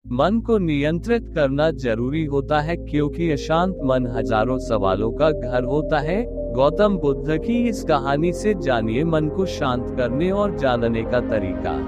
मन को नियंत्रित करना जरूरी होता है क्योंकि अशांत मन हजारों सवालों का घर होता है। गौतम बुद्ध की इस कहानी से जानिए मन को शांत करने और जानने का तरीका।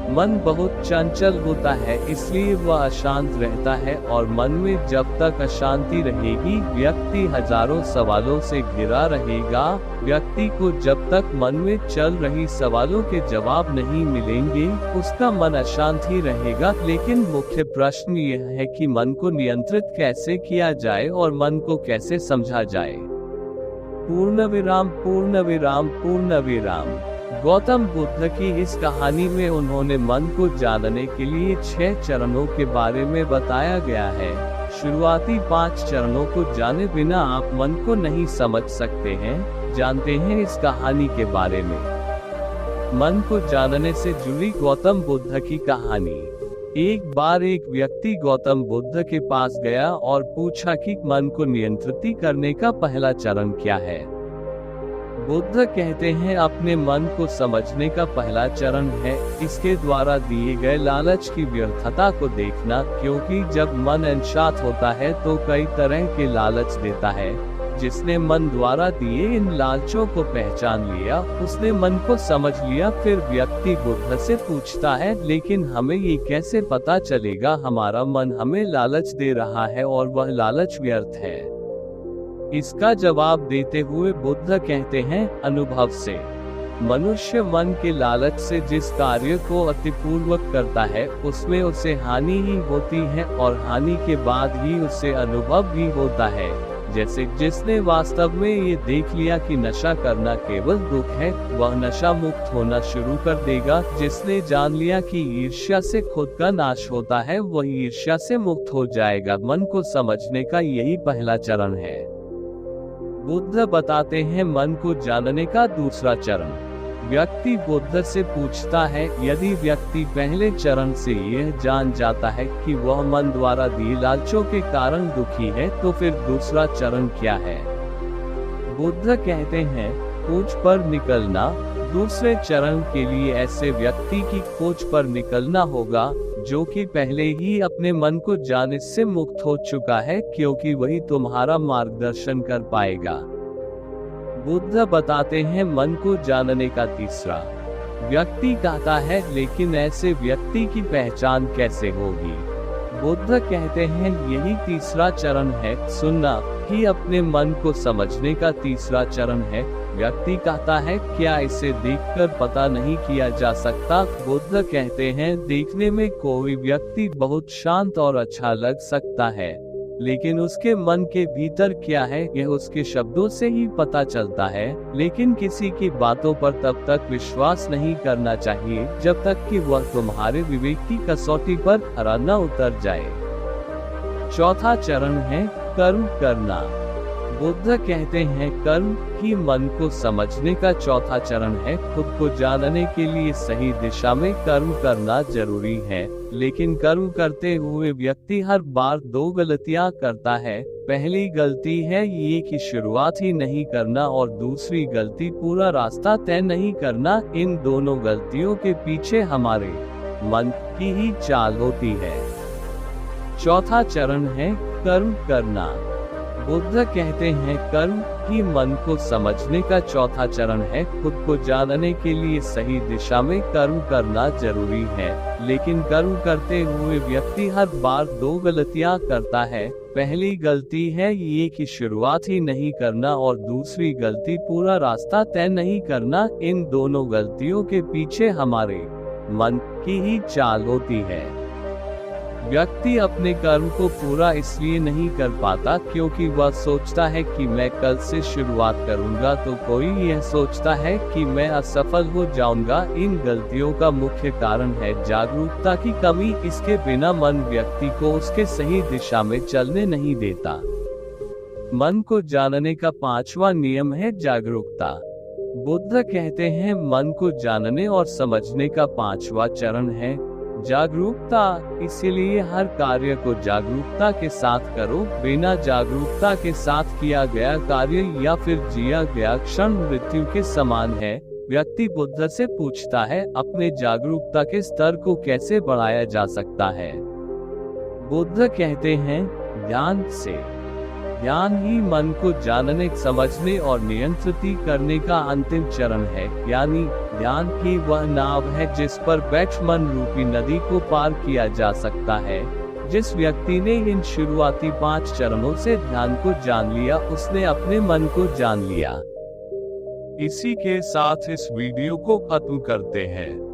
मन बहुत चंचल होता है, इसलिए वह अशांत रहता है और मन में जब तक अशांति रहेगी व्यक्ति हजारों सवालों से घिरा रहेगा। व्यक्ति को जब तक मन में चल रही सवालों के जवाब नहीं मिलेंगे उसका मन अशांत ही रहेगा। लेकिन मुख्य प्रश्न यह है कि मन को नियंत्रित कैसे किया जाए और मन को कैसे समझा जाए। पूर्णविराम पूर्णविराम पूर्णविराम। गौतम बुद्ध की इस कहानी में उन्होंने मन को जानने के लिए 6 चरणों के बारे में बताया गया है। शुरुआती 5 चरणों को जाने बिना आप मन को नहीं समझ सकते हैं। जानते हैं इस कहानी के बारे में। मन को जानने से जुड़ी गौतम बुद्ध की कहानी। एक बार एक व्यक्ति गौतम बुद्ध के पास गया और पूछा कि मन को नियंत्रित करने का पहला चरण क्या है। बुद्ध कहते हैं अपने मन को समझने का पहला चरण है इसके द्वारा दिए गए लालच की व्यर्थता को देखना, क्योंकि जब मन अशांत होता है तो कई तरह के लालच देता है। जिसने मन द्वारा दिए इन लालचों को पहचान लिया उसने मन को समझ लिया। फिर व्यक्ति बुद्ध से पूछता है, लेकिन हमें ये कैसे पता चलेगा हमारा मन हमें लालच दे रहा है और वह लालच व्यर्थ है। इसका जवाब देते हुए बुद्ध कहते हैं, अनुभव से। मनुष्य मन के लालच से जिस कार्य को अतिपूर्वक करता है उसमें उसे हानि ही होती है और हानि के बाद ही उसे अनुभव भी होता है। जैसे जिसने वास्तव में ये देख लिया कि नशा करना केवल दुख है वह नशा मुक्त होना शुरू कर देगा। जिसने जान लिया कि ईर्ष्या से खुद का नाश होता है वह ईर्ष्या से मुक्त हो जाएगा। मन को समझने का यही पहला चरण है। बुद्ध बताते हैं मन को जानने का दूसरा चरण। व्यक्ति बुद्ध से पूछता है, यदि व्यक्ति पहले चरण से यह जान जाता है कि वह मन द्वारा दिए लालचों के कारण दुखी है तो फिर दूसरा चरण क्या है। बुद्ध कहते हैं, खोज पर निकलना। दूसरे चरण के लिए ऐसे व्यक्ति की खोज पर निकलना होगा जो कि पहले ही अपने मन को जानने से मुक्त हो चुका है, क्योंकि वही तुम्हारा मार्गदर्शन कर पाएगा। बुद्ध बताते हैं मन को जानने का तीसरा। व्यक्ति कहता है, लेकिन ऐसे व्यक्ति की पहचान कैसे होगी। बुद्ध कहते हैं यही तीसरा चरण है। सुनना ही अपने मन को समझने का तीसरा चरण है। व्यक्ति कहता है, क्या इसे देखकर पता नहीं किया जा सकता। बुद्ध कहते हैं, देखने में कोई व्यक्ति बहुत शांत और अच्छा लग सकता है, लेकिन उसके मन के भीतर क्या है यह उसके शब्दों से ही पता चलता है। लेकिन किसी की बातों पर तब तक विश्वास नहीं करना चाहिए जब तक कि वह तुम्हारे विवेक की कसौटी पर खरा न उतर जाए। चौथा चरण है कर्म करना। बुद्ध कहते हैं, कर्म ही मन को समझने का चौथा चरण है। खुद को जानने के लिए सही दिशा में कर्म करना जरूरी है, लेकिन कर्म करते हुए व्यक्ति हर बार 2 गलतियां करता है। पहली गलती है ये कि शुरुआत ही नहीं करना और दूसरी गलती पूरा रास्ता तय नहीं करना। इन दोनों गलतियों के पीछे हमारे मन की ही चाल होती है। चौथा चरण है कर्म करना। बुद्ध कहते हैं, कर्म ही मन को समझने का चौथा चरण है। खुद को जानने के लिए सही दिशा में कर्म करना जरूरी है, लेकिन कर्म करते हुए व्यक्ति हर बार 2 गलतियां करता है। पहली गलती है ये कि शुरुआत ही नहीं करना और दूसरी गलती पूरा रास्ता तय नहीं करना। इन दोनों गलतियों के पीछे हमारे मन की ही चाल होती है। व्यक्ति अपने कर्म को पूरा इसलिए नहीं कर पाता क्योंकि वह सोचता है कि मैं कल से शुरुआत करूंगा तो कोई यह सोचता है कि मैं असफल हो जाऊंगा। इन गलतियों का मुख्य कारण है जागरूकता की कमी। इसके बिना मन व्यक्ति को उसके सही दिशा में चलने नहीं देता। मन को जानने का 5वां नियम है जागरूकता। बुद्ध कहते हैं, मन को जानने और समझने का 5वां चरण है जागरूकता। इसीलिए हर कार्य को जागरूकता के साथ करो। बिना जागरूकता के साथ किया गया कार्य या फिर जिया गया क्षण मृत्यु के समान है। व्यक्ति बुद्ध से पूछता है, अपने जागरूकता के स्तर को कैसे बढ़ाया जा सकता है। बुद्ध कहते हैं, ध्यान से। ध्यान ही मन को जानने, समझने और नियंत्रित करने का अंतिम चरण है, यानी ध्यान ही वह नाव है जिस पर बैठ मन रूपी नदी को पार किया जा सकता है। जिस व्यक्ति ने इन शुरुआती 5 चरणों से ध्यान को जान लिया, उसने अपने मन को जान लिया। इसी के साथ इस वीडियो को खत्म करते हैं।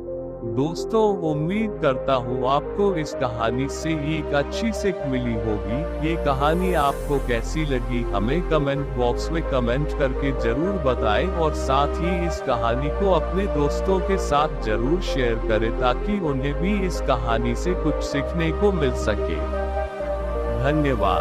दोस्तों, उम्मीद करता हूँ आपको इस कहानी से एक अच्छी सीख मिली होगी। ये कहानी आपको कैसी लगी हमें कमेंट बॉक्स में कमेंट करके जरूर बताएं और साथ ही इस कहानी को अपने दोस्तों के साथ जरूर शेयर करें ताकि उन्हें भी इस कहानी से कुछ सीखने को मिल सके। धन्यवाद।